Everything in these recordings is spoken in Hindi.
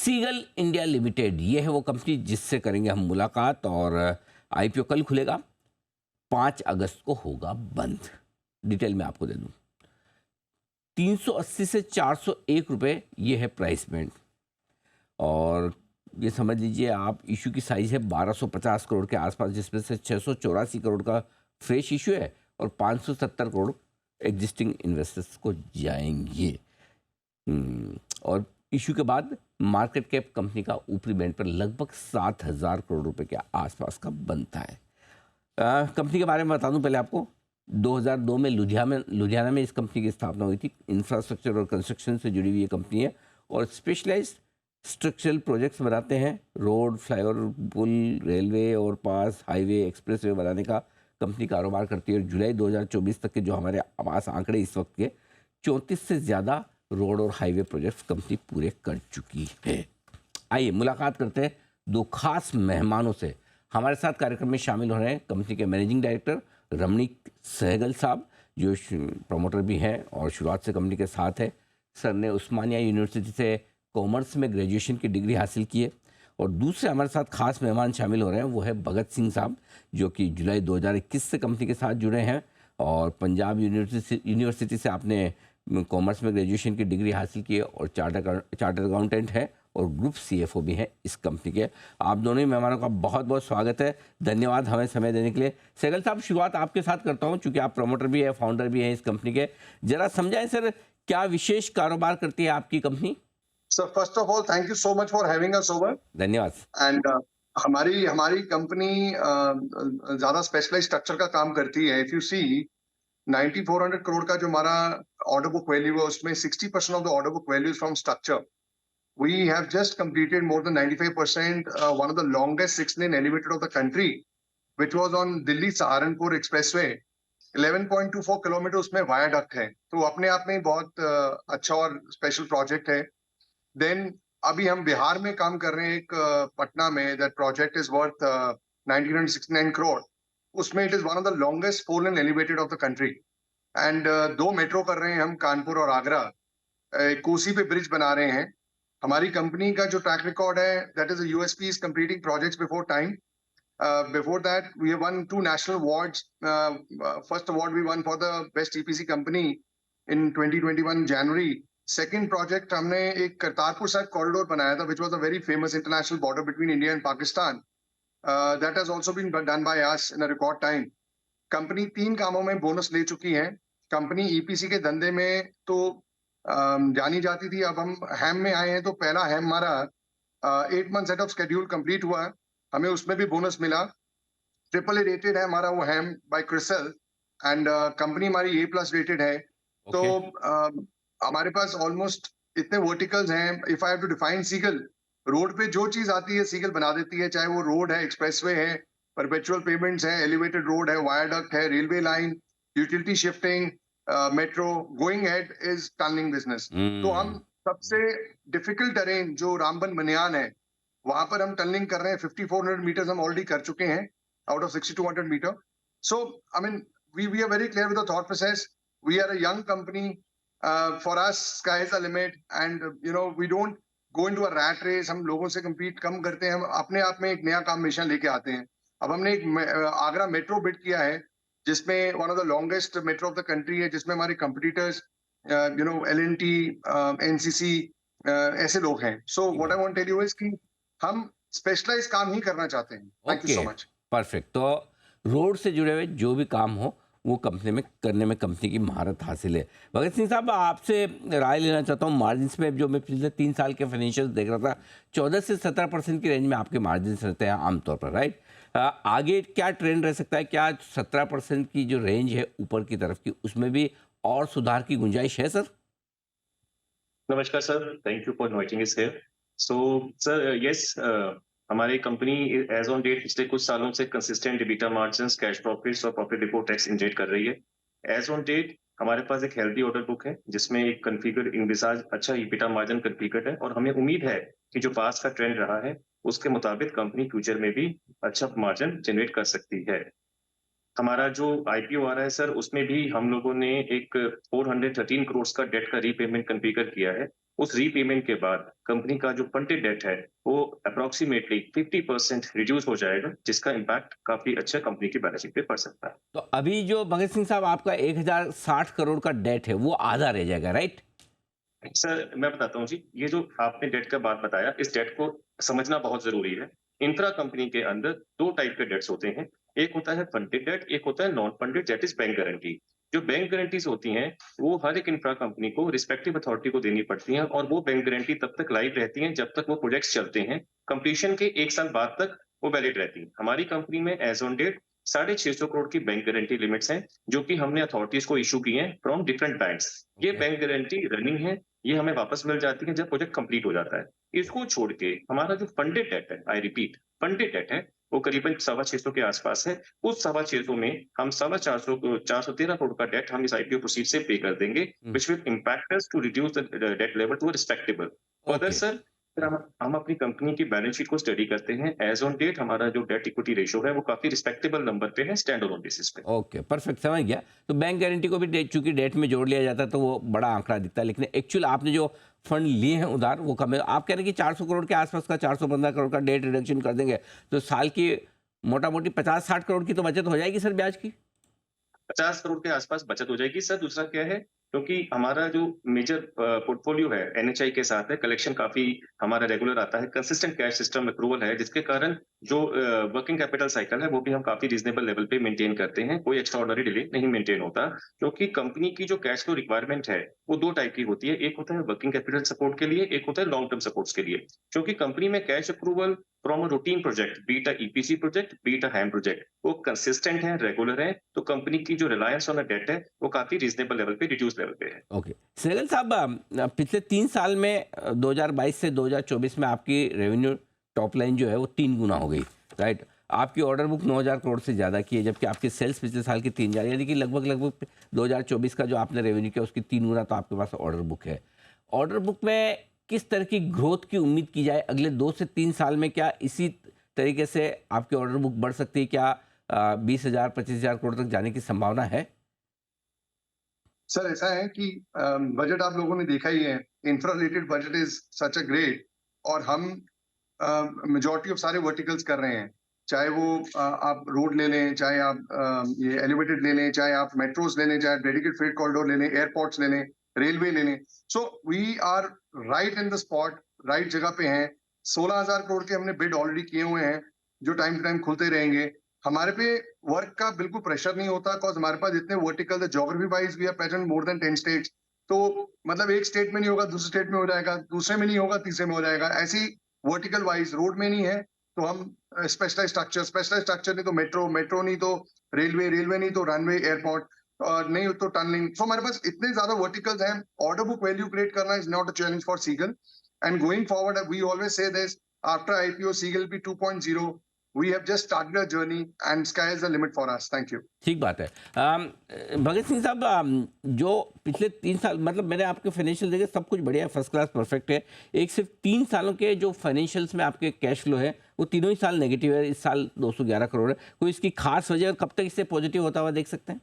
सीगल इंडिया लिमिटेड, ये है वो कंपनी जिससे करेंगे हम मुलाकात। और आईपीओ कल खुलेगा, 5 अगस्त को होगा बंद। डिटेल में आपको दे दूं, 380 से 401 रुपये ये है प्राइस बैंड। और ये समझ लीजिए आप, इशू की साइज़ है 1250 करोड़ के आसपास, जिसमें से 684 करोड़ का फ्रेश इशू है और 570 करोड़ एग्जिस्टिंग इन्वेस्टर्स को जाएंगे। और इशू के बाद मार्केट कैप कंपनी का ऊपरी बैंड पर लगभग 7,000 करोड़ रुपए के आसपास का बनता है। कंपनी के बारे में बता दूं पहले आपको, 2002 में लुधियाना में इस कंपनी की स्थापना हुई थी। इंफ्रास्ट्रक्चर और कंस्ट्रक्शन से जुड़ी हुई ये कंपनी है और स्पेशलाइज्ड स्ट्रक्चरल प्रोजेक्ट्स बनाते हैं। रोड, फ्लाईओवर, पुल, रेलवे, और पास, हाईवे, एक्सप्रेसवे बनाने का कंपनी कारोबार करती है। और जुलाई 2024 तक के जो हमारे पास आंकड़े इस वक्त के, 34 से ज़्यादा रोड और हाईवे प्रोजेक्ट्स कंपनी पूरे कर चुकी है। आइए मुलाकात करते हैं दो खास मेहमानों से। हमारे साथ कार्यक्रम में शामिल हो रहे हैं कंपनी के मैनेजिंग डायरेक्टर रमणीक सहगल साहब, जो प्रमोटर भी हैं और शुरुआत से कंपनी के साथ है। सर ने उस्मानिया यूनिवर्सिटी से कॉमर्स में ग्रेजुएशन की डिग्री हासिल की है। और दूसरे हमारे साथ खास मेहमान शामिल हो रहे हैं, वो है भगत सिंह साहब, जो कि जुलाई 2021 से कंपनी के साथ जुड़े हैं। और पंजाब यूनिवर्सिटी से आपने कॉमर्स में ग्रेजुएशन की डिग्री हासिल की है और चार्टर्ड अकाउंटेंट है और ग्रुप सीएफओ भी हैं इस कंपनी के। आप दोनों ही मेहमानों का बहुत बहुत स्वागत है, धन्यवाद हमें समय देने के लिए। सहगल साहब, शुरुआत आपके साथ करता हूं, चूंकि आप प्रमोटर भी है, फाउंडर भी हैं इस कंपनी के। जरा समझाएं सर, क्या विशेष कारोबार करती है आपकी company? Sir, first of all thank you so much for having us over. धन्यवाद। एंड हमारी हमारी कंपनी ज्यादा स्पेशलाइज स्ट्रक्चर का काम करती है। इफ यू सी 9400 करोड़ का जो हमारा ऑर्डर बुक वैल्यू है, उसमें 60% of the order book value is from structure. We have just completed more than 95%, one of the longest 6-lane elevated of the country, which was on Delhi Saharanpur Expressway। 11.24 kilometre उसमें वायाडक्ट है, तो अपने आप में बहुत अच्छा और स्पेशल प्रोजेक्ट है। देन अभी हम बिहार में काम कर रहे हैं एक पटना में, that project is worth 1969 crore. उसमें it is one of the longest 4-lane elevated of the country. And 2 metro कर रहे हैं हम, कानपुर और आगरा। कोसी पे ब्रिज बना रहे हैं। हमारी कंपनी का जो ट्रैक रिकॉर्ड है, that is USP is completing projects before time. Before that, we have won 2 national awards. First award we won for the best EPC company in 2021 January. Second project हमने एक करतारपुर साहिब कॉरिडोर बनाया था, which was a very famous international border between India and Pakistan. That has also been done by us in a record time. Company 3 कामों में बोनस ले चुकी है। कंपनी ईपीसी के धंधे में तो जानी जाती थी। अब हम हैम में आए हैं, तो पहला हैम हमारा 8 months head of schedule complete हुआ। हमें उसमें भी बोनस मिला। AAA रेटेड है हमारा वो हैम बाय क्रिसल। एंड कंपनी हमारी A+ रेटेड है। तो हमारे पास ऑलमोस्ट इतने वर्टिकल्स हैं। If I have to define Ceigall, road पे जो चीज आती है सीगल बना देती है, चाहे वो रोड है, एक्सप्रेसवे है, परपेचुअल पेमेंट्स है, एलिवेटेड रोड है, वायाडक्ट है, railway line, utility shifting, metro. Going head is tunnelling business. तो हम सबसे डिफिकल्ट टेरेन जो रामबन बनियान है, वहां पर हम टनलिंग कर रहे हैं। 5400 मीटर्स हम ऑलरेडी कर चुके हैं out of 6200 metre. So I mean we are very clear with the thought process. We are a young company. For us sky is the limit, and you know we don't go into a rat race. हम लोगों से compete कम करते हैं। हम अपने आप में एक नया काम हमेशा लेके आते हैं। अब हमने एक आगरा मेट्रो बिड किया है, जिसमें one of the longest metro of the country है, जिसमें हमारे competitors you know L&T, NCC, ऐसे लोग हैं। So what I want tell you is कि हम स्पेशलाइज काम ही करना चाहते हैं। Thank you okay, so much. Perfect. तो रोड से जुड़े हुए जो भी काम हो, वो कंपनी में करने में कंपनी की महारत हासिल है। भगत सिंह साहब, आपसे राय लेना चाहता हूँ मार्जिन्स में। जो मैं पिछले 3 साल के फाइनेंशियल देख रहा था, 14 से 17% की रेंज में आपके मार्जिन्स रहते हैं आमतौर पर, राइट? आगे क्या ट्रेंड रह सकता है? क्या 17% की जो रेंज है ऊपर की तरफ की, उसमें भी और सुधार की गुंजाइश है सर? नमस्कार sir, thank you for inviting us here. So sir, yes, हमारी कंपनी एज ऑन डेट पिछले कुछ सालों से consistent EBITDA margins, cash profits और प्रॉफिट बिफोर टैक्स जनरेट कर रही है। एज ऑन डेट हमारे पास एक हेल्दी ऑर्डर बुक है, जिसमें एक कॉन्फ़िगर इनविसाज अच्छा एबिटा मार्जिन कॉन्फ़िगर है, और हमें उम्मीद है कि जो पास्ट का ट्रेंड रहा है, उसके मुताबिक कंपनी फ्यूचर में भी अच्छा मार्जिन जनरेट कर सकती है। हमारा जो आईपीओ आ रहा है सर, उसमें भी हम लोगों ने एक 413 करोड़ का डेट का रीपेमेंट कॉन्फ़िगर किया है, उस रीपेमेंट के बाद कंपनी का जो फंडेड डेट है वो अप्रोक्सीमेटली 50% रिड्यूस हो जाएगा, जिसका इम्पैक्ट काफी अच्छा कंपनी की बैलेंस शीट पे पड़ सकता है। तो अभी जो भगत सिंह साहब आपका 1060 करोड़ का डेट है वो आधा रह जाएगा, राइट? सर, मैं बताता हूँ जी, ये जो आपने डेट का बात बताया, इस डेट को समझना बहुत ज़रूरी है। इंफ्रा कंपनी के अंदर 2 टाइप के डेट्स होते हैं। एक होता है फंडेड डेट, एक होता है non funded, that is bank guarantee. जो बैंक गारंटीज़ होती हैं, वो हर एक इंफ्रा कंपनी को रिस्पेक्टिव अथॉरिटी को देनी पड़ती हैं और वो बैंक गारंटी तब तक लाइव रहती हैं, जब तक वो प्रोजेक्ट्स चलते हैं। कंप्लीशन के 1 साल बाद तक वो वैलिड रहती हैं। हमारी कंपनी में एज़ ऑन डेट 650 करोड़ की बैंक गारंटी लिमिट्स हैं, जो कि हमने अथॉरिटीज़ को इश्यू की हैं फ्रॉम डिफरेंट बैंक्स। ये ओके। बैंक गारंटी रनिंग है, ये हमें वापस मिल जाती है जब प्रोजेक्ट कंप्लीट हो जाता है। इसको छोड़ के हमारा जो फंडेड डेट है, आई रिपीट फंडेड डेट है, वो करीबन 650 के आसपास है। उस 650 में हम 450 413 करोड़ का डेट हम इस आईपीओ प्रोसीड से पे कर देंगे, which will impact us to reduce the debt level to a respectable. Further okay. Sir, फिर हम अपनी कंपनी की बैलेंस शीट को स्टडी करते हैं। एज़ ऑन डेट हमारा जो डेट इक्विटी रेशियो है, वो काफी रिस्पेक्टेबल नंबर पे है स्टैंड अलोन बेसिस पे। ओके, परफेक्ट, समझ गया। तो बैंक गारंटी को भी चूंकि डेट में जोड़ लिया जाता है तो वो बड़ा आंकड़ा दिखता है, लेकिन एक्चुअल आपने जो फंड लिए हैं उधार वो कम है। आप कह रहे हैं कि 400 करोड़ के आसपास का 415 करोड़ का डेट रिडक्शन कर देंगे तो साल की मोटा मोटी 50-60 करोड़ की तो बचत हो जाएगी सर ब्याज की। 50 करोड़ के आसपास बचत हो जाएगी। सर, दूसरा क्या है, क्योंकि हमारा जो मेजर पोर्टफोलियो है एनएचआई के साथ है, कलेक्शन काफ़ी हमारा रेगुलर आता है, कंसिस्टेंट कैश सिस्टम अप्रूवल है, जिसके कारण जो वर्किंग कैपिटल साइकिल है, वो भी हम काफ़ी रीज़नेबल लेवल पे मेंटेन करते हैं। कोई एक्स्ट्राऑर्डिनरी डिले नहीं मेंटेन होता, क्योंकि कंपनी की जो कैश फ्लो रिक्वायरमेंट है, वो 2 टाइप की होती है। एक होता है वर्किंग कैपिटल सपोर्ट के लिए, एक होता है लॉन्ग टर्म सपोर्ट्स के लिए। क्योंकि कंपनी में cash approval from a routine project, B it a EPC project, B it a ham project, वो कंसिस्टेंट है, रेगुलर है, तो कंपनी की जो रिलायंस ऑन द डेट है, वो काफ़ी रीज़नेबल लेवल पे, रिड्यूस लेवल पे है। ओके, सहगल साहब, पिछले 3 साल में 2022 से 2024 में आपकी रेवेन्यू टॉप लाइन जो है वो 3 गुना हो गई, राइट? आपकी ऑर्डर बुक 9,000 करोड़ से ज़्यादा की है, जबकि आपके सेल्स पिछले साल की 3,000, यानी कि लगभग लगभग 2024 का जो आपने रेवेन्यू किया उसकी 3 गुना तो आपके पास ऑर्डर बुक है। ऑर्डर बुक में किस तरह की ग्रोथ की उम्मीद की जाए अगले 2 से 3 साल में? क्या इसी तरीके से आपकी ऑर्डर बुक बढ़ सकती है? क्या 20,000 25,000 करोड़ तक जाने की संभावना है? सर ऐसा है कि बजट आप लोगों ने देखा ही है, infra related budget is such a great, और हम मेजॉरिटी ऑफ सारे वर्टिकल्स कर रहे हैं। चाहे वो आप रोड ले लें, चाहे आप ये एलिवेटेड ले लें, चाहे आप मेट्रोज ले लें, चाहे आप डेडिकेटेड फ्रेट कॉरिडोर ले लें, एयरपोर्ट्स ले लें, रेलवे ले लें। So we are right in the spot, right जगह पे हैं। 16,000 करोड़ के हमने बिड ऑलरेडी किए हुए हैं, जो टाइम टू टाइम खुलते रहेंगे। हमारे पे वर्क का बिल्कुल प्रेशर नहीं होता, बिकॉज हमारे पास इतने vertical, geography wise we are present more than 10 states. तो मतलब एक स्टेट में नहीं होगा, दूसरे स्टेट में हो जाएगा, दूसरे में नहीं होगा, तीसरे में हो जाएगा। ऐसी वर्टिकल वाइज रोड में नहीं है तो हम स्पेशलाइज स्ट्रक्चर नहीं तो मेट्रो, मेट्रो नहीं तो रेलवे, रेलवे नहीं तो रनवे, एयरपोर्ट, और नहीं तो टनलिंग। सो हमारे पास इतने ज्यादा वर्टिकल्स हैं। ऑर्डर बुक वैल्यू क्रिएट करना is not a challenge for Ceigall, and going forward we always say this, after IPO Ceigall be 2.0, we have just started our journey and sky is the limit for us. Thank you. ठीक बात है। भगत सिंह साहब, जो पिछले 3 साल, मतलब मैंने आपके फाइनेंशियल देखे, सब कुछ बढ़िया है, फर्स्ट क्लास, परफेक्ट है। एक सिर्फ 3 सालों के जो फाइनेंशियल्स में आपके कैश फ्लो है वो तीनों ही साल नेगेटिव है। इस साल 211 करोड़ है। कोई इसकी खास वजह और कब तक इससे पॉजिटिव होता हुआ देख सकते हैं?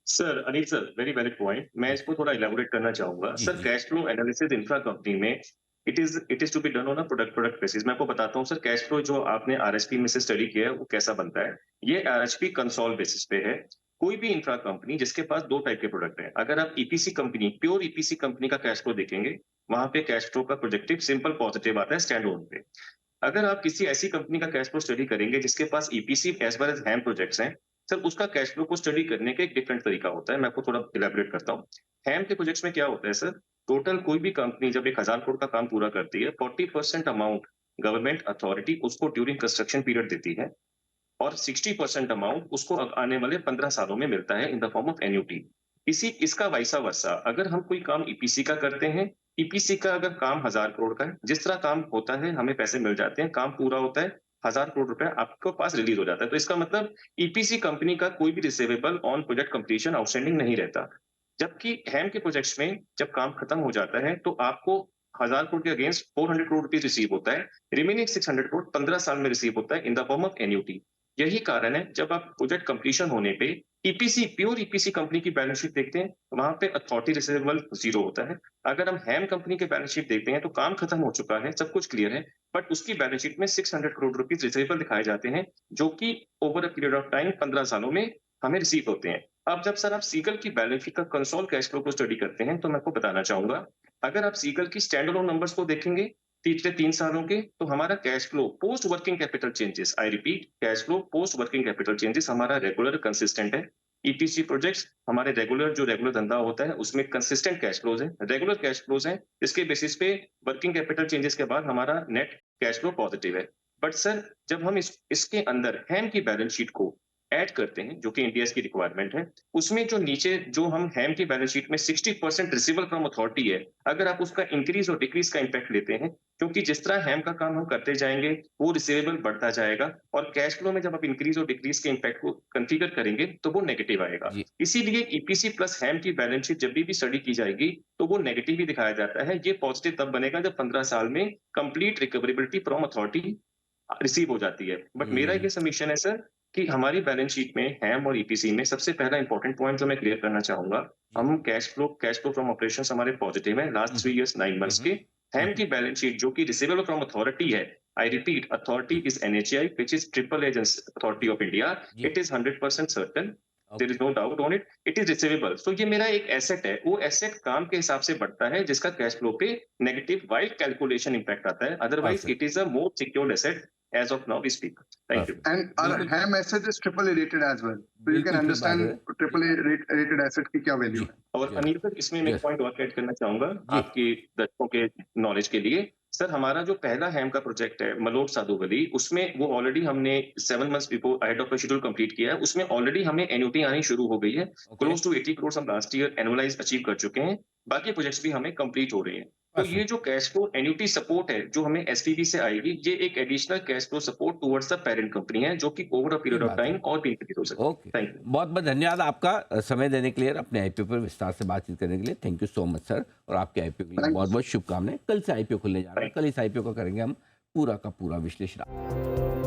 Sir, Anil sir, very valid point. मैं इसको थोड़ा इलैबोरेट करना चाहूँगा। जी सर, जी। Cash flow analysis infra company में it is to be done on a product basis. मैं आपको बताता हूँ सर, कैश फ्लो जो आपने आरएचपी में से स्टडी किया है, वो कैसा बनता है। ये आरएचपी कंसोल बेसिस पे है। कोई भी इंफ्रा कंपनी जिसके पास 2 टाइप के प्रोडक्ट हैं। अगर आप EPC company, pure EPC company का कैश फ्लो देखेंगे, वहाँ पे कैश फ्लो का प्रोजेक्टिव सिंपल पॉजिटिव आता है स्टैंड अलोन पे। अगर आप किसी ऐसी कंपनी का कैश फ्लो स्टडी करेंगे जिसके पास ईपीसी एज़ वेल एज़ हैम प्रोजेक्ट्स हैं, सर उसका कैश फ्लो को स्टडी करने का एक डिफरेंट तरीका होता है। मैं आपको थोड़ा इलैबोरेट करता हूँ। हैम के प्रोजेक्ट्स में क्या होता है सर, टोटल कोई भी कंपनी जब 1,000 करोड़ का काम पूरा करती है, 40% अमाउंट गवर्नमेंट अथॉरिटी उसको ड्यूरिंग कंस्ट्रक्शन पीरियड देती है और 60% अमाउंट उसको आने वाले 15 सालों में मिलता है in the form of annuity. इसी इसका वाइसा वर्सा, अगर हम कोई काम ईपीसी का करते हैं, ईपीसी का अगर काम 1,000 करोड़ का है, जिस तरह काम होता है हमें पैसे मिल जाते हैं, काम पूरा होता है, 1,000 करोड़ रुपए आपके पास रिलीज हो जाता है। तो इसका मतलब ईपीसी कंपनी का कोई भी receivable on project completion outstanding नहीं रहता। जबकि हैम के प्रोजेक्ट्स में जब काम खत्म हो जाता है, तो आपको 1,000 करोड़ के अगेंस्ट 400 करोड़ रुपीज़ रिसीव होता है। रिमेनिंग 600 करोड़ 15 साल में रिसीव होता है in the form of annuity. यही कारण है जब आप प्रोजेक्ट कंप्लीशन होने पे ईपीसी, प्योर ईपीसी कंपनी की बैलेंस शीट देखते हैं, वहां पे अथॉरिटी रिसीवेबल जीरो होता है। अगर हम हैम कंपनी की बैलेंस शीट देखते हैं तो काम खत्म हो चुका है, सब कुछ क्लियर है, बट उसकी बैलेंस शीट में 600 करोड़ रुपीज रिसीवेबल दिखाए जाते हैं, जो कि over a period of time 15 सालों में हमें रिसीव होते हैं। अब जब सर आप सीगल की बैलेंस शीट का कंसोल कैश फ्लो को स्टडी करते हैं, तो मैं आपको बताना चाहूंगा, अगर आप सीगल की स्टैंड अलोन नंबर्स को देखेंगे पिछले 3 सालों के, तो हमारा cash flow post working capital changes, I repeat, cash flow post working capital changes हमारा रेगुलर कंसिस्टेंट है। ईपीसी प्रोजेक्ट्स हमारे रेगुलर धंधा होता है, उसमें कंसिस्टेंट कैश फ्लोज है, रेगुलर कैश फ्लोज है, इसके बेसिस पे वर्किंग कैपिटल चेंजेस के बाद हमारा नेट कैश फ्लो पॉजिटिव है। बट सर, जब हम इसके अंदर हैम की बैलेंस शीट को ऐड करते हैं, जो कि इंडिया की रिक्वायरमेंट है, उसमें जो नीचे जो हम हैम की बैलेंस शीट में 60% रिसीवेबल फ्रॉम अथॉरिटी है, अगर आप उसका इंक्रीज और डिक्रीज का इंपैक्ट लेते हैं, क्योंकि जिस तरह हैम का काम हम करते जाएंगे, वो रिसीवेबल बढ़ता जाएगा, और कैश फ्लो में जब आप इंक्रीज और डिक्रीज के इंपैक्ट को कॉन्फ़िगर करेंगे, तो वो नेगेटिव आएगा। जी। इसीलिए ईपीसी प्लस हैम की बैलेंस शीट जब भी स्टडी की जाएगी, तो वो नेगेटिव ही दिखाया जाता है। ये पॉजिटिव तब बनेगा जब 15 साल में complete recoverability from authority receive हो जाती है। बट मेरा ये सबमिशन है सर, कि हमारी बैलेंस शीट में हैम और ईपीसी में सबसे पहला इंपॉर्टेंट पॉइंट जो मैं क्लियर करना चाहूंगा, हम कैश फ्लो फ्रॉम ऑपरेशंस हमारे पॉजिटिव है लास्ट 3 इयर्स 9 मंथ्स के। हैम की बैलेंस शीट जो कि रिसीवेबल फ्रॉम अथॉरिटी है, I repeat, authority is NHAI which is triple agency authority of India, जी। It is 100% certain, there okay. Is no doubt on it, it is receivable. So ये मेरा एक एसेट है, वो एसेट काम के हिसाब से बढ़ता है जिसका कैश फ्लो पे नेगेटिव वाइड कैलकुलेशन इंपैक्ट आता है, otherwise perfect. It is a more secured asset as of now we speak. Thank you. Perfect. And our बिल्कुल। HAM asset is triple A rated as well. So you can बिल्कुल ठीक बात है। understand triple A rated asset की क्या वैल्यू जी। है। और जी। अनिल सर, इसमें मैं एक यस। पॉइंट और ऐड करना चाहूंगा जी। आपके दर्शकों के नॉलेज के लिए। सर, हमारा जो पहला हैम का प्रोजेक्ट है मलोट साधुवली, उसमें वो ऑलरेडी हमने 7 months before ahead of schedule complete किया है। उसमें ऑलरेडी हमें एन्युटी आनी शुरू हो गई है, ओके। क्लोज टू 80 करोड़ हम लास्ट ईयर एनुअलाइज अचीव कर चुके हैं। बाकी प्रोजेक्ट्स भी हमें कंप्लीट हो रहे हैं। तो ये परफेक्ट। जो कैश फ्लो एन्युटी सपोर्ट है जो हमें एसपीवी से आएगी, ये एक additional cash flow support towards the parent company है, जो कि ओवर अ ठीक पीरियड ऑफ बात है। टाइम और भी इंक्रीज हो सकती ओके। है। Thank you. बहुत बहुत धन्यवाद आपका समय देने के लिए, अपने आईपीओ पर विस्तार से बातचीत करने के लिए। Thank you so much sir, और आपके आईपीओ के लिए Thank you. बहुत बहुत शुभकामनाएं। कल से आईपीओ खुलने जा रहा है, कल इस आईपीओ का करेंगे हम पूरा का पूरा विश्लेषण।